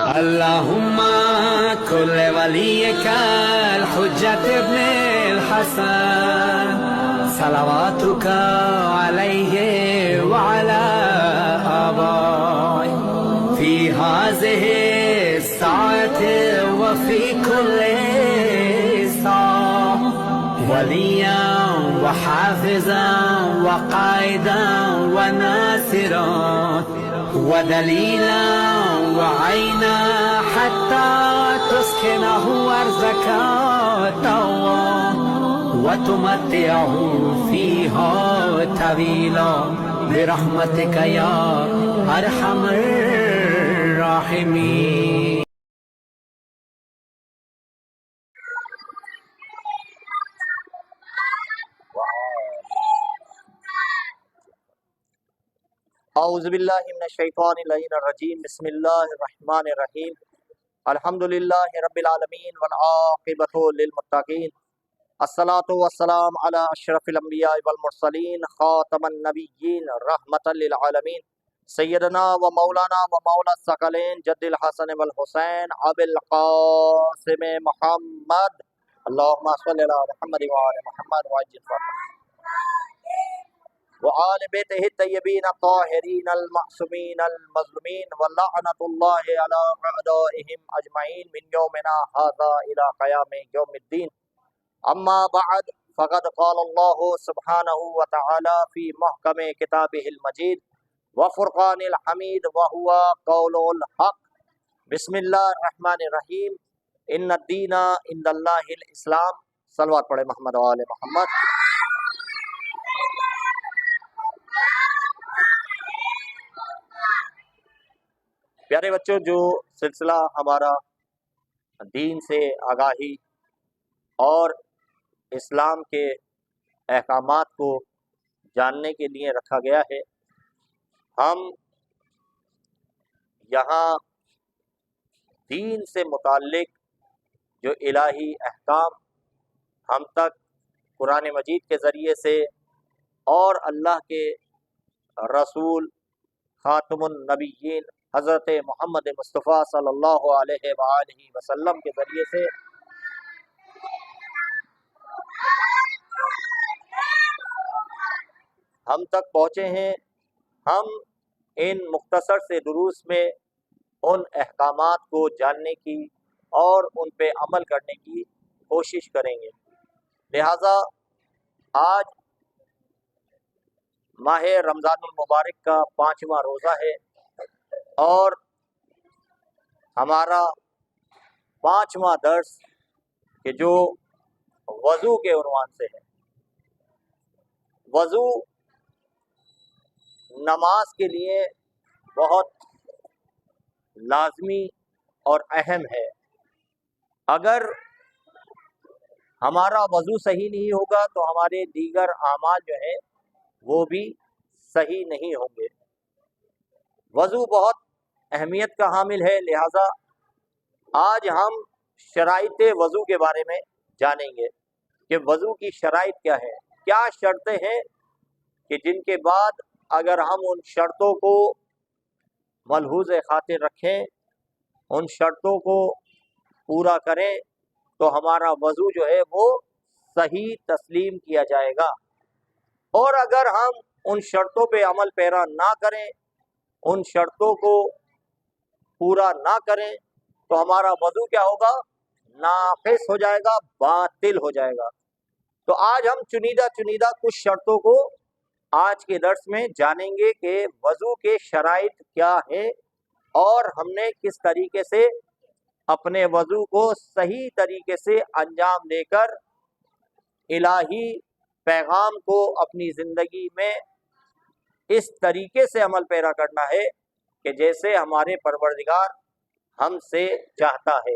اللهم كل وليك الحجة ابن الحسن صلواتك عليه وعلى آبائه في هذه الساعة وفي كل ساعة وليا وحافظا وقائدا وناصرا ودليلا وعينا حتى تسكنه أرضك طوعا وتمتعه فيها طويلا برحمتك يا أرحم الراحمين. اعوذ باللہ من الشیطان اللعین الرجیم بسم اللہ الرحمن الرحیم الحمدللہ رب العالمین والعاقبۃ للمتقین الصلاۃ والسلام علی اشرف الانبیاء والمرسلین خاتم النبیین رحمۃ للعالمین سیدنا و مولانا و مولا الثقلین جد الحسن والحسین ابی القاسم محمد اللہم صلی علی محمد وعلی محمد وعجل فرمائے وآل بیتہ الطیبین الطاہرین المعصومین المظلومین ولعنۃ اللہ علی اعدائہم اجمعین من یومنا ھذا الی قیام یوم الدین. اما بعد فقد قال اللہ سبحانہ وتعالی فی محکم کتابہ المجید وفرقان الحمید وہو قول الحق. بسم اللہ الرحمن الرحیم. ان الدین عند اللہ الاسلام. صلوات پڑھے محمد و آل محمد. پیارے بچوں، جو سلسلہ ہمارا دین سے آگاہی اور اسلام کے احکامات کو جاننے کے لیے رکھا گیا ہے، ہم یہاں دین سے متعلق جو الہی احکام ہم تک قرآن مجید کے ذریعے سے اور اللہ کے رسول خاتم النبیین حضرت محمد مصطفیٰ صلی اللہ علیہ وآلہ وسلم کے ذریعے سے ہم تک پہنچے ہیں، ہم ان مختصر سے دروس میں ان احکامات کو جاننے کی اور ان پہ عمل کرنے کی کوشش کریں گے. لہٰذا آج ماہ رمضان المبارک کا 5واں روزہ ہے اور ہمارا 5واں درس کہ جو وضو کے عنوان سے ہے. وضو نماز کے لیے بہت لازمی اور اہم ہے. اگر ہمارا وضو صحیح نہیں ہوگا تو ہمارے دیگر اعمال جو ہیں وہ بھی صحیح نہیں ہوں گے. وضو بہت اہمیت کا حامل ہے، لہذا آج ہم شرائط وضو کے بارے میں جانیں گے کہ وضو کی شرائط کیا ہے، کیا شرطیں ہیں کہ جن کے بعد اگر ہم ان شرطوں کو ملحوظ خاطر رکھیں، ان شرطوں کو پورا کریں تو ہمارا وضو جو ہے وہ صحیح تسلیم کیا جائے گا. اور اگر ہم ان شرطوں پہ عمل پیرا نہ کریں، ان شرطوں کو پورا نہ کریں تو ہمارا وضو کیا ہوگا؟ ناقص ہو جائے گا، باطل ہو جائے گا. تو آج ہم چنیدہ کچھ شرطوں کو آج کے درس میں جانیں گے کہ وضو کے شرائط کیا ہیں اور ہم نے کس طریقے سے اپنے وضو کو صحیح طریقے سے انجام دے کر الہی پیغام کو اپنی زندگی میں اس طریقے سے عمل پیرا کرنا ہے کہ جیسے ہمارے پروردگار ہم سے چاہتا ہے.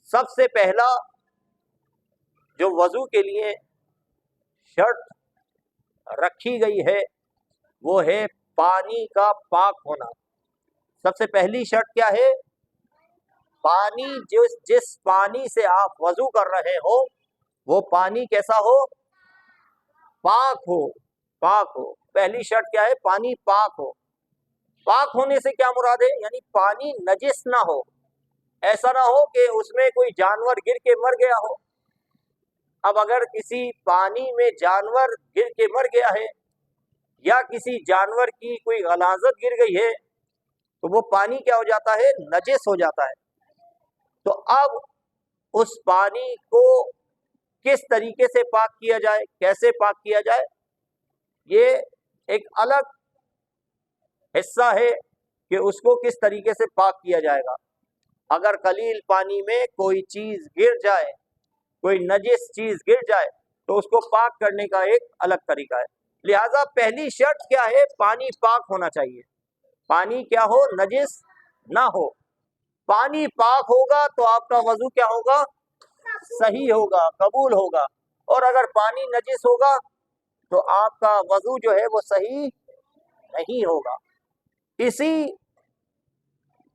سب سے پہلا جو وضو کے لیے شرط رکھی گئی ہے وہ ہے پانی کا پاک ہونا. سب سے پہلی شرط کیا ہے؟ پانی جس پانی سے آپ وضو کر رہے ہو وہ پانی کیسا ہو؟ پاک ہو. پہلی شرط کیا ہے؟ پانی پاک ہو. پاک ہونے سے کیا مراد ہے؟ یعنی پانی نجس نہ ہو، ایسا نہ ہو کہ اس میں کوئی جانور گر کے مر گیا ہو۔ اب اگر کسی پانی میں جانور گر کے مر گیا ہے یا کسی جانور کی کوئی غلاظت گر گئی ہے تو وہ پانی کیا ہو جاتا ہے؟ نجس ہو جاتا ہے۔ تو اب اس پانی کو کس طریقے سے پاک کیا جائے، کیسے پاک کیا جائے، یہ ایک الگ حصہ ہے کہ اس کو کس طریقے سے پاک کیا جائے گا۔ اگر قلیل پانی میں کوئی چیز گر جائے، کوئی نجس چیز گر جائے تو اس کو پاک کرنے کا ایک الگ طریقہ ہے۔ لہذا پہلی شرط کیا ہے؟ پانی پاک ہونا چاہیے، پانی کیا ہو؟ نجس نہ ہو۔ پانی پاک ہوگا تو آپ کا وضو کیا ہوگا؟ صحیح ہوگا، قبول ہوگا۔ اور اگر پانی نجس ہوگا تو آپ کا وضو جو ہے وہ صحیح نہیں ہوگا۔ اسی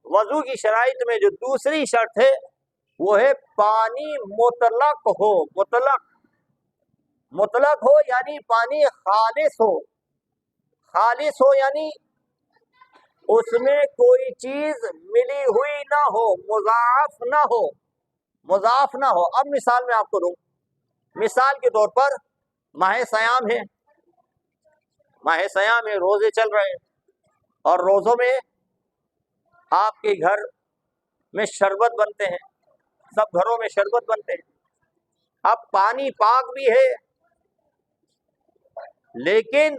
وضو کی شرائط میں جو دوسری شرط ہے وہ ہے پانی مطلق ہو۔ مطلق ہو یعنی پانی خالص ہو۔ خالص ہو یعنی اس میں کوئی چیز ملی ہوئی نہ ہو، مضاف نہ ہو، مضاف نہ ہو۔ اب مثال میں آپ کو دوں، مثال کے طور پر ماہ صیام ہے، ماہ صیام میں روزے چل رہے ہیں اور روزوں میں آپ کے گھر میں شربت بنتے ہیں، سب گھروں میں شربت بنتے ہیں۔ اب پانی پاک بھی ہے لیکن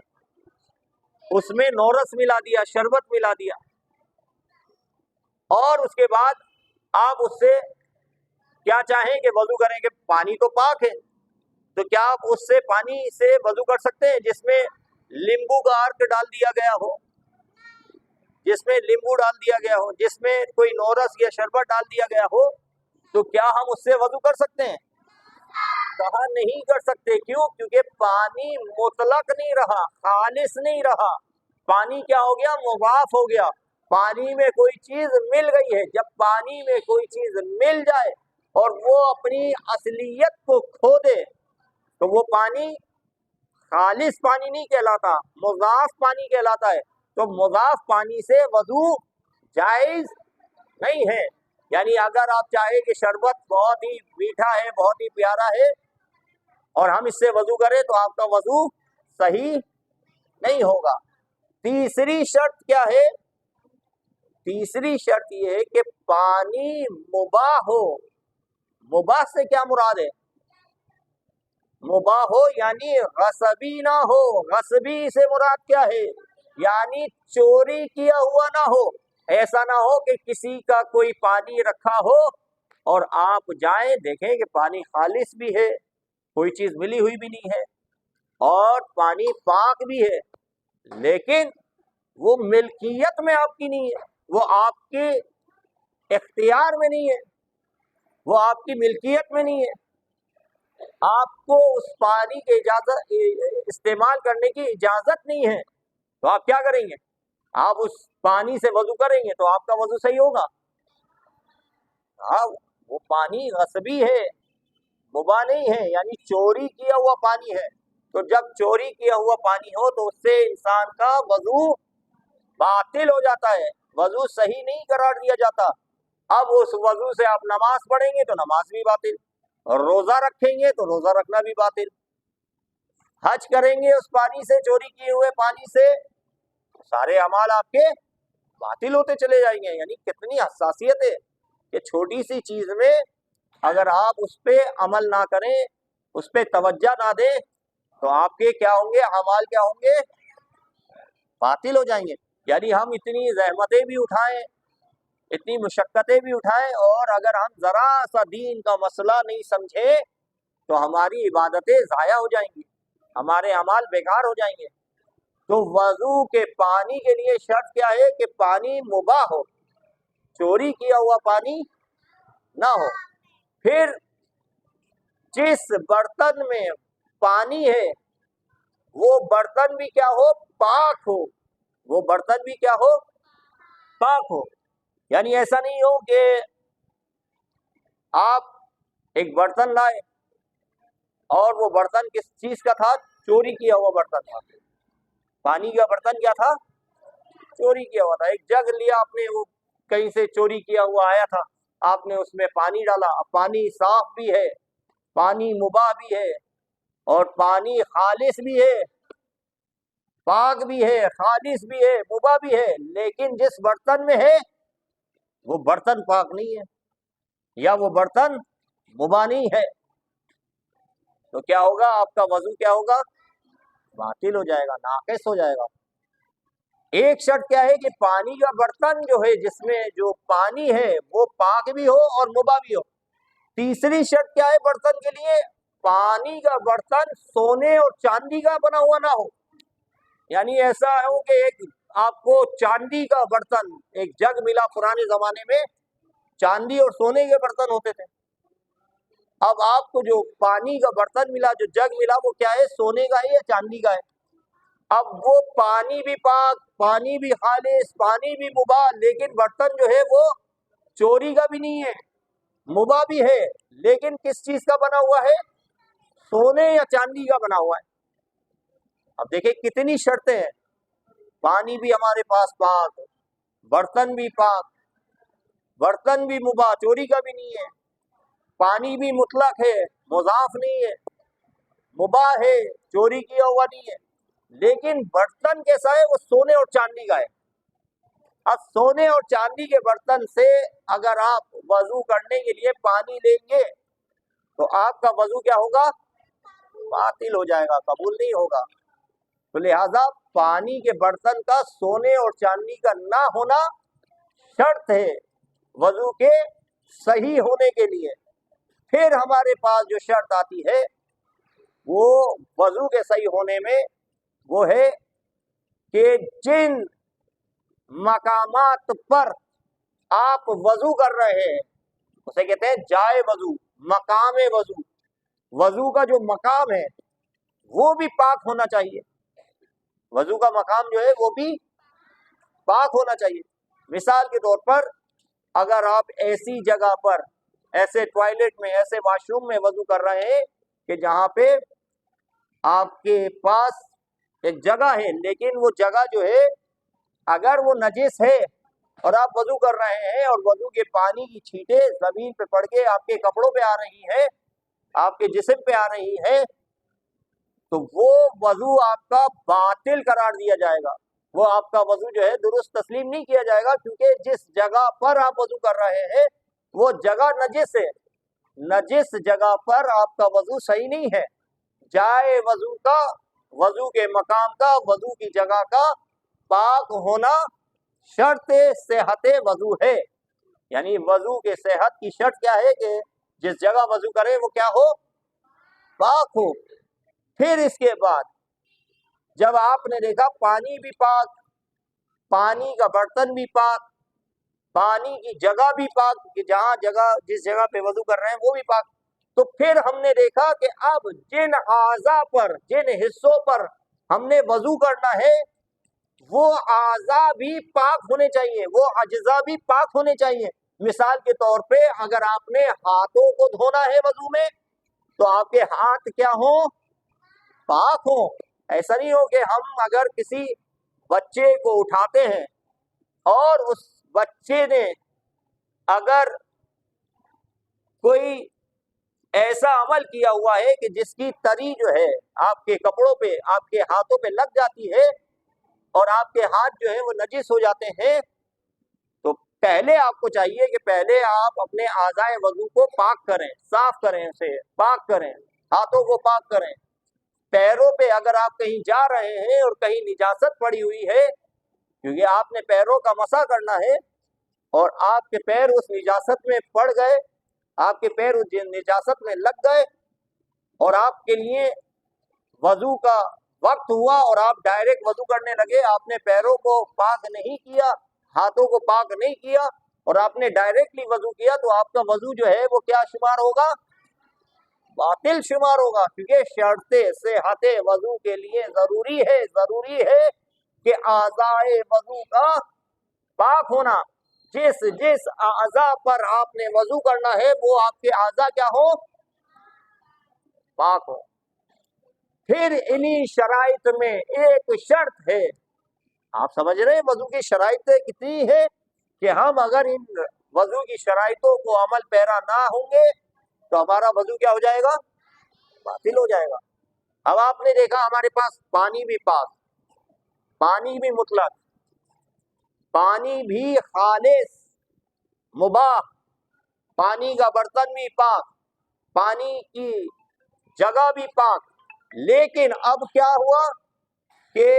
اس میں نورس ملا دیا، شربت ملا دیا، اور اس کے بعد آپ اس سے کیا چاہیں کہ وضو کریں کہ پانی تو پاک ہے، تو کیا آپ اس سے پانی سے وضو کر سکتے ہیں جس میں لیمبو کا عرق ڈال دیا گیا ہو، جس میں لیمبو ڈال دیا گیا ہو، جس میں کوئی نورس یا شربت ڈال دیا گیا ہو، تو کیا ہم اس سے وضو کر سکتے ہیں؟ کہا نہیں کر سکتے۔ کیوں؟ کیونکہ پانی مطلق نہیں رہا، خالص نہیں رہا، پانی کیا ہو گیا؟ مضاف ہو گیا۔ پانی میں کوئی چیز مل گئی ہے، جب پانی میں کوئی چیز مل جائے اور وہ اپنی اصلیت کو کھو دے تو وہ پانی خالص پانی نہیں کہلاتا، مضاف پانی کہلاتا ہے۔ تو مضاف پانی سے وضو جائز نہیں ہے۔ یعنی اگر آپ چاہیں کہ شربت بہت ہی میٹھا ہے، بہت ہی پیارا ہے، اور ہم اس سے وضو کریں تو آپ کا وضو صحیح نہیں ہوگا۔ تیسری شرط کیا ہے؟ تیسری شرط یہ ہے کہ پانی مباح ہو۔ مباح سے کیا مراد ہے؟ مباح ہو یعنی غصبی نہ ہو۔ غصبی سے مراد کیا ہے؟ یعنی چوری کیا ہوا نہ ہو۔ ایسا نہ ہو کہ کسی کا کوئی پانی رکھا ہو اور آپ جائیں دیکھیں کہ پانی خالص بھی ہے، کوئی چیز ملی ہوئی بھی نہیں ہے، اور پانی پاک بھی ہے، لیکن وہ ملکیت میں آپ کی نہیں ہے، وہ آپ کے اختیار میں نہیں ہے، وہ آپ کی ملکیت میں نہیں ہے، آپ کو اس پانی کے استعمال کرنے کی اجازت نہیں ہے، تو آپ کیا کریں گے؟ آپ اس پانی سے وضو کریں گے تو آپ کا وضو صحیح ہوگا۔ وہ پانی غصبی ہے، مباح نہیں ہے، یعنی چوری کیا ہوا پانی ہے۔ تو جب چوری کیا ہوا پانی ہو تو اس سے انسان کا وضو باطل ہو جاتا ہے، وضو صحیح نہیں قرار دیا جاتا۔ اب اس وضو سے آپ نماز پڑھیں گے تو نماز بھی باطل، اور روزہ رکھیں گے تو روزہ رکھنا بھی باطل، حج کریں گے اس پانی سے، چوری کیے ہوئے پانی سے، سارے اعمال آپ کے باطل ہوتے چلے جائیں گے۔ یعنی کتنی حساسیت ہے کہ چھوٹی سی چیز میں اگر آپ اس پہ عمل نہ کریں، اس پہ توجہ نہ دیں، تو آپ کے کیا ہوں گے؟ اعمال کیا ہوں گے؟ باطل ہو جائیں گے۔ یعنی ہم اتنی زحمتیں بھی اٹھائیں، اتنی مشقتیں بھی اٹھائیں، اور اگر ہم ذرا سا دین کا مسئلہ نہیں سمجھیں تو ہماری عبادتیں ضائع ہو جائیں گی، ہمارے اعمال بیکار ہو جائیں گے۔ تو وضو کے پانی کے لیے شرط کیا ہے؟ کہ پانی مباح ہو، چوری کیا ہوا پانی نہ ہو۔ پھر جس برتن میں پانی ہے وہ برتن بھی کیا ہو؟ پاک ہو، وہ برتن بھی کیا ہو؟ پاک ہو۔ یعنی ایسا نہیں ہو کہ آپ ایک برتن لائے اور وہ برتن کس چیز کا تھا؟ چوری کیا ہوا برتن تھا۔ پانی کا برتن کیا تھا؟ چوری کیا ہوا تھا، ایک جگ لیا آپ نے، وہ کہیں سے چوری کیا ہوا آیا تھا، آپ نے اس میں پانی ڈالا، پانی صاف بھی ہے، پانی مباح بھی ہے، اور پانی خالص بھی ہے، پاک بھی ہے، خالص بھی ہے، مباح بھی ہے، لیکن جس برتن میں ہے وہ برتن پاک نہیں ہے یا وہ برتن مباح نہیں ہے، تو کیا ہوگا؟ آپ کا وضو کیا ہوگا؟ باطل ہو جائے گا، ناقص ہو جائے گا۔ ایک شرط کیا ہے کہ پانی کا برتن جو ہے، جس میں جو پانی ہے وہ پاک بھی ہو اور مباح بھی ہو۔ تیسری شرط کیا ہے برتن کے لیے؟ پانی کا برتن سونے اور چاندی کا بنا ہوا نہ ہو، یعنی ایسا ہو کہ ایک آپ کو چاندی کا برتن، ایک جگ ملا، پرانے زمانے میں چاندی اور سونے کے برتن ہوتے تھے، اب آپ کو جو پانی کا برتن ملا، جو جگ ملا، وہ کیا ہے؟ سونے کا ہے یا چاندی کا ہے؟ اب وہ پانی بھی پاک، پانی بھی خالص، پانی بھی مباح، لیکن برتن جو ہے وہ چوری کا بھی نہیں ہے، مباح بھی ہے، لیکن کس چیز کا بنا ہوا ہے؟ سونے یا چاندی کا بنا ہوا ہے۔ اب دیکھیں کتنی شرطیں ہیں، پانی بھی ہمارے پاس پاک، برتن بھی پاک، برتن بھی مباح، چوری کا بھی نہیں ہے، پانی بھی مطلق ہے، مضاف نہیں ہے، مباح ہے، چوری کیا ہوا نہیں ہے، لیکن برتن کیسا ہے؟ وہ سونے اور چاندی کا ہے۔ اب سونے اور چاندی کے برتن سے اگر آپ وضو کرنے کے لیے پانی لیں گے تو آپ کا وضو کیا ہوگا؟ باطل ہو جائے گا، قبول نہیں ہوگا۔ تو لہذا پانی کے برتن کا سونے اور چاندی کا نہ ہونا شرط ہے وضو کے صحیح ہونے کے لیے۔ پھر ہمارے پاس جو شرط آتی ہے وہ وضو کے صحیح ہونے میں وہ ہے کہ جن مقامات پر آپ وضو کر رہے ہیں اسے کہتے ہیں جائے وضو، مقام وضو، وضو کا جو مقام ہے وہ بھی پاک ہونا چاہیے، وضو کا مقام جو ہے وہ بھی پاک ہونا چاہیے۔ مثال کے طور پر اگر آپ ایسی جگہ پر، ایسے ٹوائلٹ میں، ایسے واش روم میں وضو کر رہے ہیں کہ جہاں پہ آپ کے پاس ایک جگہ ہے، لیکن وہ جگہ جو ہے اگر وہ نجس ہے اور آپ وضو کر رہے ہیں اور وضو کے پانی کی چھینٹیں زمین پہ پڑ کے آپ کے کپڑوں پہ آ رہی ہیں، آپ کے جسم پہ آ رہی ہیں، تو وہ وضو آپ کا باطل قرار دیا جائے گا، وہ آپ کا وضو جو ہے درست تسلیم نہیں کیا جائے گا، کیونکہ جس جگہ پر آپ وضو کر رہے ہیں وہ جگہ نجس ہے، نجس جگہ پر آپ کا وضو صحیح نہیں ہے۔ جائے وضو کا، وضو کے مقام کا، وضو کی جگہ کا پاک ہونا شرط صحت وضو ہے، یعنی وضو کے صحت کی شرط کیا ہے کہ جس جگہ وضو کرے وہ کیا ہو؟ پاک ہو۔ پھر اس کے بعد جب آپ نے دیکھا پانی بھی پاک، پانی کا برتن بھی پاک، پانی کی جگہ بھی پاک، کہ جہاں جگہ جس جگہ پہ وضو کر رہے ہیں وہ بھی پاک، تو پھر ہم نے دیکھا کہ اب جن اعضاء پر، جن حصوں پر ہم نے وضو کرنا ہے وہ اعضاء بھی پاک ہونے چاہیے، وہ اجزاء بھی پاک ہونے چاہیے۔ مثال کے طور پہ اگر آپ نے ہاتھوں کو دھونا ہے وضو میں تو آپ کے ہاتھ کیا ہوں؟ پاک ہوں۔ ایسا نہیں ہو کہ ہم اگر کسی بچے کو اٹھاتے ہیں اور اس بچے نے اگر کوئی ایسا عمل کیا ہوا ہے کہ جس کی تری جو ہے آپ کے کپڑوں پہ، آپ کے ہاتھوں پہ لگ جاتی ہے اور آپ کے ہاتھ جو ہیں وہ نجس ہو جاتے ہیں، تو پہلے آپ کو چاہیے کہ پہلے آپ اپنے اعضائے وضو کو پاک کریں، صاف کریں، اسے پاک کریں، ہاتھوں کو پاک کریں۔ پیروں پہ اگر آپ کہیں جا رہے ہیں اور کہیں نجاست پڑی ہوئی ہے، کیونکہ آپ نے پیروں کا مسح کرنا ہے اور آپ کے پیر اس نجاست میں پڑ گئے، آپ کے پیر اس نجاست میں لگ گئے اور آپ کے لیے وضو کا وقت ہوا اور آپ ڈائریکٹ وضو کرنے لگے، آپ نے پیروں کو پاک نہیں کیا، ہاتھوں کو پاک نہیں کیا اور آپ نے ڈائریکٹلی وضو کیا، تو آپ کا وضو جو ہے وہ کیا شمار ہوگا؟ باطل شمار ہوگا، کیونکہ شرط صحت وضو کے لیے ضروری ہے کہ اعضائے وضو کا پاک ہونا۔ جس اعضاء پر آپ نے وضو کرنا ہے وہ آپ کے اعضاء کیا ہو؟ پاک ہو۔ پھر انہی شرائط میں ایک شرط ہے آپ سمجھ رہے ہیں وضو کی شرائط کتنی ہے کہ ہم اگر ان وضو کی شرائطوں کو عمل پیرا نہ ہوں گے تو ہمارا وضو کیا ہو جائے گا؟ باطل ہو جائے گا۔ اب آپ نے دیکھا ہمارے پاس پانی بھی پاک، پانی بھی مطلق، پانی بھی خالص مباح، پانی کا برتن بھی پاک، پانی کی جگہ بھی پاک، لیکن اب کیا ہوا کہ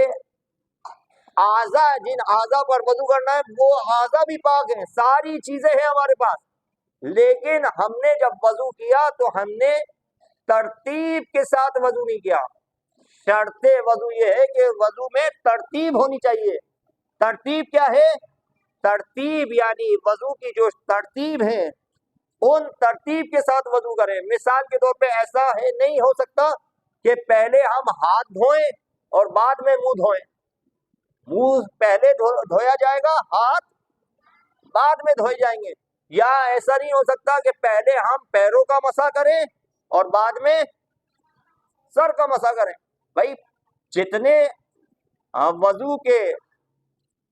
اعضاء، جن اعضاء پر وضو کرنا ہے وہ اعضاء بھی پاک ہیں، ساری چیزیں ہیں ہمارے پاس، لیکن ہم نے جب وضو کیا تو ہم نے ترتیب کے ساتھ وضو نہیں کیا۔ شرط وضو یہ ہے کہ وضو میں ترتیب ہونی چاہیے۔ ترتیب کیا ہے؟ ترتیب یعنی وضو کی جو ترتیب ہے ان ترتیب کے ساتھ وضو کریں۔ مثال کے طور پہ ایسا ہے نہیں ہو سکتا کہ پہلے ہم ہاتھ دھوئیں اور بعد میں منہ دھوئیں، منہ پہلے دھویا جائے گا، ہاتھ بعد میں دھوئے جائیں گے، یا ایسا نہیں ہو سکتا کہ پہلے ہم پیروں کا مسح کریں اور بعد میں سر کا مسح کریں۔ بھائی جتنے وضو کے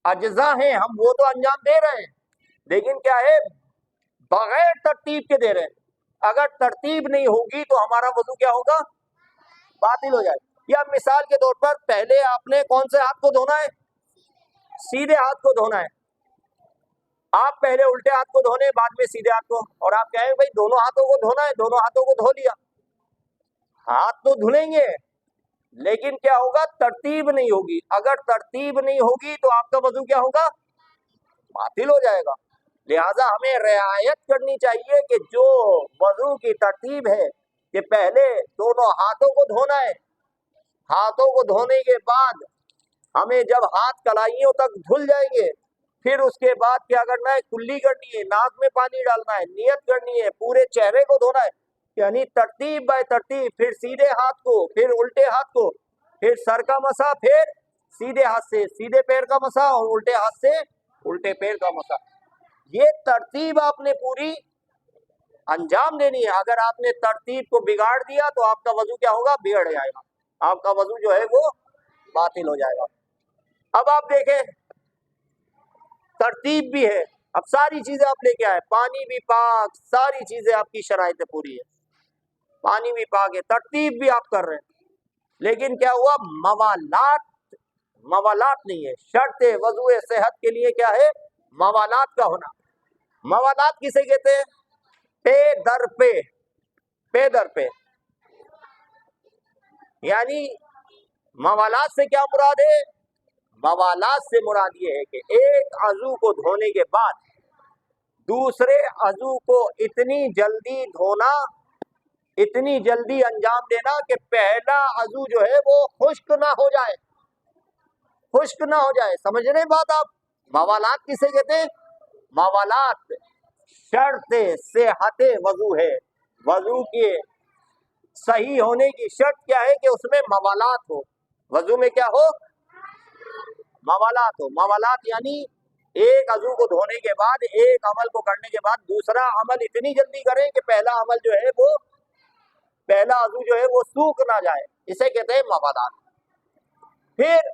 اجزاء ہیں ہم وہ تو انجام دے رہے ہیں، لیکن کیا ہے بغیر ترتیب کے دے رہے ہیں۔ اگر ترتیب نہیں ہوگی تو ہمارا وضو کیا ہوگا؟ باطل ہو جائے گا۔ یا مثال کے طور پر پہلے آپ نے کون سے ہاتھ کو دھونا ہے؟ سیدھے ہاتھ کو دھونا ہے۔ آپ پہلے الٹے ہاتھ کو دھونے بعد میں سیدھے ہاتھ کو، اور آپ کہیں بھائی دونوں ہاتھوں کو دھونا ہے، دونوں ہاتھوں کو دھو لیا۔ ہاتھ تو دھلیں گے لیکن کیا ہوگا؟ ترتیب نہیں ہوگی۔ اگر ترتیب نہیں ہوگی تو آپ کا وضو کیا ہوگا؟ باطل ہو جائے گا۔ لہذا ہمیں رعایت کرنی چاہیے کہ جو وضو کی ترتیب ہے کہ پہلے دونوں ہاتھوں کو دھونا ہے، ہاتھوں کو دھونے کے بعد ہمیں جب ہاتھ کلائیوں تک دھل جائیں گے پھر اس کے بعد کیا کرنا ہے؟ کلی کرنی ہے، ناک میں پانی ڈالنا ہے، نیت کرنی ہے، پورے چہرے کو دھونا ہے، یعنی ترتیب بائی ترتیب، پھر سیدھے ہاتھ کو، پھر الٹے ہاتھ کو، پھر سر کا مسح، پھر سیدھے ہاتھ سے سیدھے پیر کا مسح اور الٹے ہاتھ سے الٹے پیر کا مسح۔ یہ ترتیب آپ نے پوری انجام دینی ہے۔ اگر آپ نے ترتیب کو بگاڑ دیا تو آپ کا وضو کیا ہوگا؟ بگڑ جائے گا، آپ کا وضو جو ہے وہ باطل ہو جائے گا۔ اب آپ دیکھیں ترتیب بھی ہے، اب ساری چیزیں آپ لے کے آئے، پانی بھی پاک، ساری چیزیں آپ کی شرائط پوری ہے، پانی بھی پاک ہے، ترتیب بھی آپ کر رہے ہیں، لیکن کیا ہوا؟ موالات نہیں ہے۔ شرط وضو صحت کے لیے کیا ہے؟ موالات کا ہونا۔ موالات کسے کہتے ہیں؟ پے در پے، پے در پے، یعنی موالات سے کیا مراد ہے؟ موالات سے مراد یہ ہے کہ ایک عضو کو دھونے کے بعد دوسرے عضو کو اتنی جلدی دھونا، اتنی جلدی انجام دینا کہ پہلا عضو جو ہے وہ خشک نہ ہو جائے، خشک نہ ہو جائے۔ سمجھ رہے ہیں بات آپ؟ موالات کسے کہتے ہیں؟ موالات شرط صحت وضو ہے۔ وضو کے صحیح ہونے کی شرط کیا ہے؟ کہ اس میں موالات ہو، وضو میں کیا ہو؟ موالات ہو۔ موالات یعنی ایک عضو کو دھونے کے بعد، ایک عمل کو کرنے کے بعد دوسرا عمل اتنی جلدی کریں کہ پہلا عمل جو ہے وہ، پہلا عضو جو ہے وہ سوکھ نہ جائے، اسے کہتے ہیں موالات۔ پھر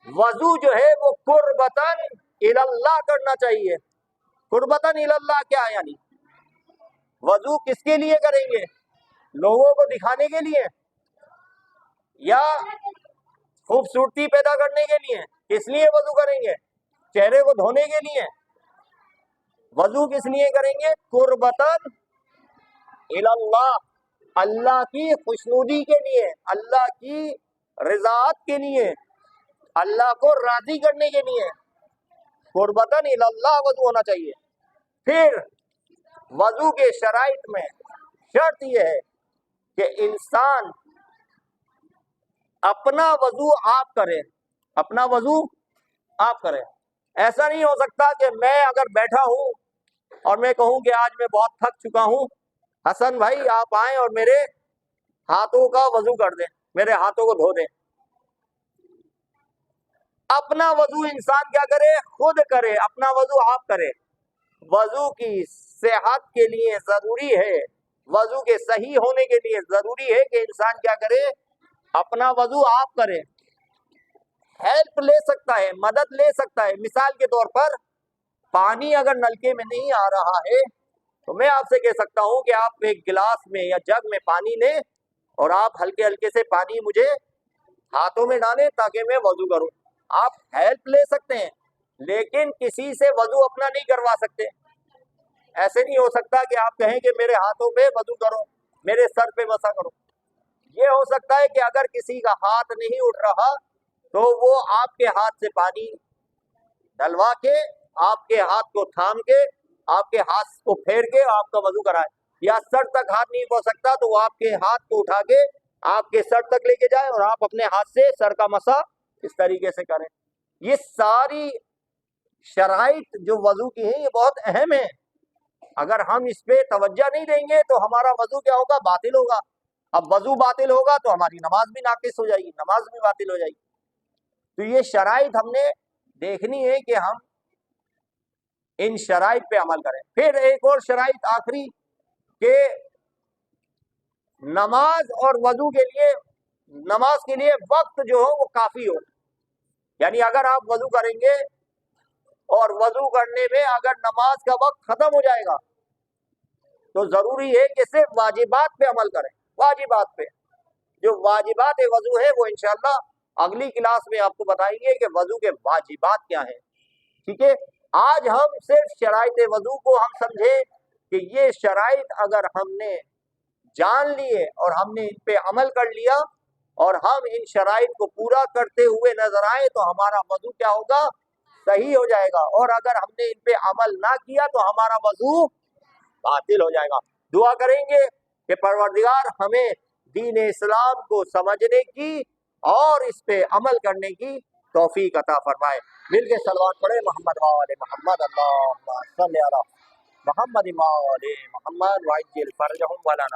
وضو جو ہے وہ قربتاً اللہ کرنا چاہیے۔ قربتاً اللہ کیا یعنی؟ وضو کس کے لیے کریں گے؟ لوگوں کو دکھانے کے لیے یا خوبصورتی پیدا کرنے کے لیے؟ کس لیے وضو کریں گے؟ چہرے کو دھونے کے لیے؟ وضو کس لیے کریں گے؟ قربتاً اللہ، اللہ کی خوشنودی کے لیے، اللہ کی رضاعت کے لیے، اللہ کو راضی کرنے کے لیے قربتاً اللہ وضو ہونا چاہیے۔ پھر وضو کے شرائط میں شرط یہ ہے کہ انسان اپنا وضو آپ کرے، اپنا وضو آپ کرے۔ ایسا نہیں ہو سکتا کہ میں اگر بیٹھا ہوں اور میں کہوں کہ آج میں بہت تھک چکا ہوں، حسن بھائی آپ آئیں اور میرے ہاتھوں کا وضو کر دیں، میرے ہاتھوں کو دھو دیں۔ اپنا وضو انسان کیا کرے؟ خود کرے، اپنا وضو آپ کرے۔ وضو کی صحت کے لیے ضروری ہے، وضو کے صحیح ہونے کے لیے ضروری ہے کہ انسان کیا کرے؟ اپنا وضو آپ کرے۔ ہیلپ لے سکتا ہے، مدد لے سکتا ہے. مثال کے طور پر پانی اگر نلکے میں نہیں آ رہا ہے تو میں آپ سے کہہ سکتا ہوں کہ آپ ایک گلاس میں یا جگ میں پانی لیں اور آپ ہلکے ہلکے سے پانی مجھے ہاتھوں میں ڈالیں تاکہ میں وضو کروں. آپ ہیلپ لے سکتے ہیں لیکن کسی سے وضو اپنا نہیں کروا سکتے. ایسے نہیں ہو سکتا کہ آپ کہیں کہ میرے ہاتھوں پہ وضو کرو، میرے سر پہ مسا کرو. یہ ہو سکتا ہے کہ اگر کسی کا ہاتھ نہیں اٹھ رہا تو وہ آپ کے ہاتھ سے پانی ڈلوا کے، آپ کے ہاتھ کو تھام کے، آپ کے ہاتھ کو پھیر کے آپ کا وضو کرائے. یا سر تک ہاتھ نہیں پہنچ سکتا تو وہ آپ کے ہاتھ کو اٹھا کے آپ کے سر تک لے کے جائے اور آپ اپنے ہاتھ سے سر کا مسا اس طریقے سے کریں. یہ ساری شرائط جو وضو کی ہیں یہ بہت اہم ہیں. اگر ہم اس پہ توجہ نہیں دیں گے تو ہمارا وضو کیا ہوگا؟ باطل ہوگا. اب وضو باطل ہوگا تو ہماری نماز بھی ناقص ہو جائے گی، نماز بھی باطل ہو جائے گی. تو یہ شرائط ہم نے دیکھنی ہے کہ ہم ان شرائط پہ عمل کریں. پھر ایک اور شرائط آخری کہ نماز اور وضو کے لیے، نماز کے لیے وقت جو ہو وہ کافی ہو. یعنی اگر آپ وضو کریں گے اور وضو کرنے میں اگر نماز کا وقت ختم ہو جائے گا تو ضروری ہے کہ صرف واجبات پہ عمل کریں. واجبات پہ، جو واجبات وضو ہے وہ انشاءاللہ اگلی کلاس میں آپ کو بتائیں گے کہ وضو کے واجبات کیا ہیں. ٹھیک ہے، آج ہم صرف شرائط وضو کو ہم سمجھے کہ یہ شرائط اگر ہم نے جان لیے اور ہم نے ان پہ عمل کر لیا اور ہم ان شرائط کو پورا کرتے ہوئے نظر آئے تو ہمارا وضو کیا ہوگا؟ صحیح ہو جائے گا. اور اگر ہم نے ان پہ عمل نہ کیا تو ہمارا وضو باطل ہو جائے گا. دعا کریں گے کہ پروردگار ہمیں دین اسلام کو سمجھنے کی اور اس پہ عمل کرنے کی توفیق عطا فرمائے. مل کے صلوات پڑھے محمد وآل محمد، اللہم صلی علی محمد وآل محمد وعجل فرجہم ولا